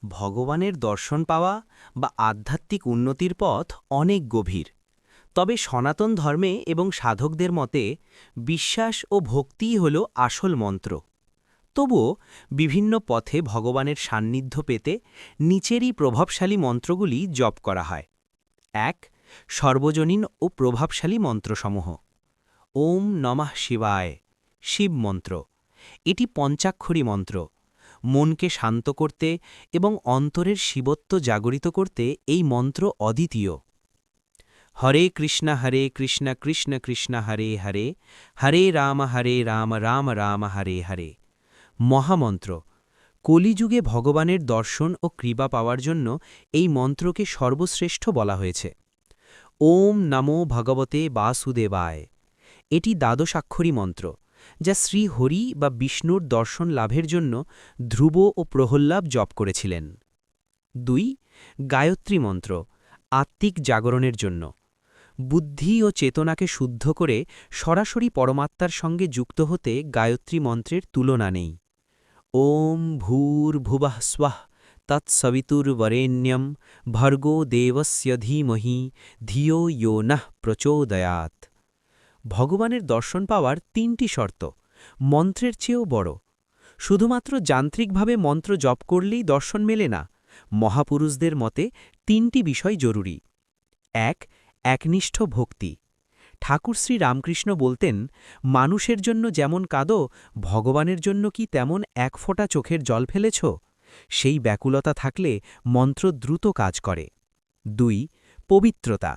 ভগবানের দর্শন পাওয়া বা আধ্যাত্মিক উন্নতির পথ অনেক গভীর। তবে সনাতন ধর্মে এবং সাধকদের মতে বিশ্বাস ও ভক্তিই হল আসল মন্ত্র। তবুও বিভিন্ন পথে ভগবানের সান্নিধ্য পেতে নিচেরই প্রভাবশালী মন্ত্রগুলি জপ করা হয়। ১. সর্বজনীন ও প্রভাবশালী মন্ত্রসমূহ। ওম নমঃ শিবায়, শিব মন্ত্র। এটি পঞ্চাক্ষরী মন্ত্র। মনকে শান্ত করতে এবং অন্তরের শিবত্ব জাগরিত করতে এই মন্ত্র অদ্বিতীয়। হরে কৃষ্ণ কৃষ্ণ কৃষ্ণ হরে হরে, হরে রাম রাম রাম হরে হরে। মহামন্ত্র। কলিযুগে ভগবানের দর্শন ও কৃপা পাওয়ার জন্য এই মন্ত্রকে সর্বশ্রেষ্ঠ বলা হয়েছে। ওম নমো ভগবতে বাসুদেবায়। এটি দ্বাদশাক্ষরী মন্ত্র, যা শ্রীহরি বা বিষ্ণুর দর্শন লাভের জন্য ধ্রুব ও প্রহল্লাদ জপ করেছিলেন। ২. গায়ত্রী মন্ত্র, আত্মিক জাগরণের জন্য। বুদ্ধি ও চেতনাকে শুদ্ধ করে সরাসরি পরমাত্মার সঙ্গে যুক্ত হতে গায়ত্রী মন্ত্রের তুলনা নেই। ওম ভূর্ভুবঃ স্বঃ তৎসবিতুর্বরেণ্যম ভর্গো দেবস্য ধীমহি ধিয়ো ইয়ো নঃ প্রচোদয়াৎ। ভগবানের দর্শন পাওয়ার ৩টি শর্ত মন্ত্রের চেয়েও বড়। শুধুমাত্র যান্ত্রিকভাবে মন্ত্র জপ করলেই দর্শন মেলে না। মহাপুরুষদের মতে ৩টি বিষয় জরুরি। ১. একনিষ্ঠ ভক্তি। ঠাকুর শ্রী রামকৃষ্ণ বলতেন, মানুষের জন্য যেমন কাঁদো, ভগবানের জন্য কি তেমন এক ফোঁটা চোখের জল ফেলেছ? সেই ব্যাকুলতা থাকলে মন্ত্র দ্রুত কাজ করে। ২. পবিত্রতা।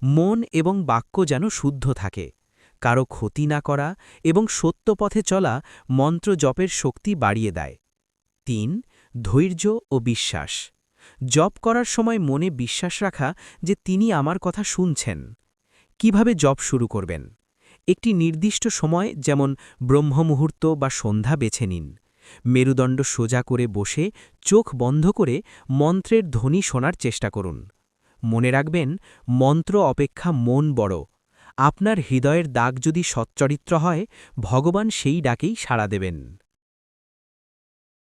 মন এবং বাক্য যেন শুদ্ধ থাকে। কারো ক্ষতি না করা এবং সত্য পথে চলা মন্ত্র জপের শক্তি বাড়িয়ে দেয়। ৩. ধৈর্য ও বিশ্বাস। জপ করার সময় মনে বিশ্বাস রাখা যে তিনি আমার কথা শুনছেন। কিভাবে জপ শুরু করবেন? একটি নির্দিষ্ট সময়, যেমন ব্রহ্মমুহূর্ত বা সন্ধ্যা বেছে নিন। মেরুদণ্ড সোজা করে বসে চোখ বন্ধ করে মন্ত্রের ধ্বনি শোনার চেষ্টা করুন। মনে রাখবেন, মন্ত্র অপেক্ষা মন বড়। আপনার হৃদয়ের দাগ যদি সচ্চরিত্র হয়, ভগবান সেই ডাকেই সাড়া দেবেন।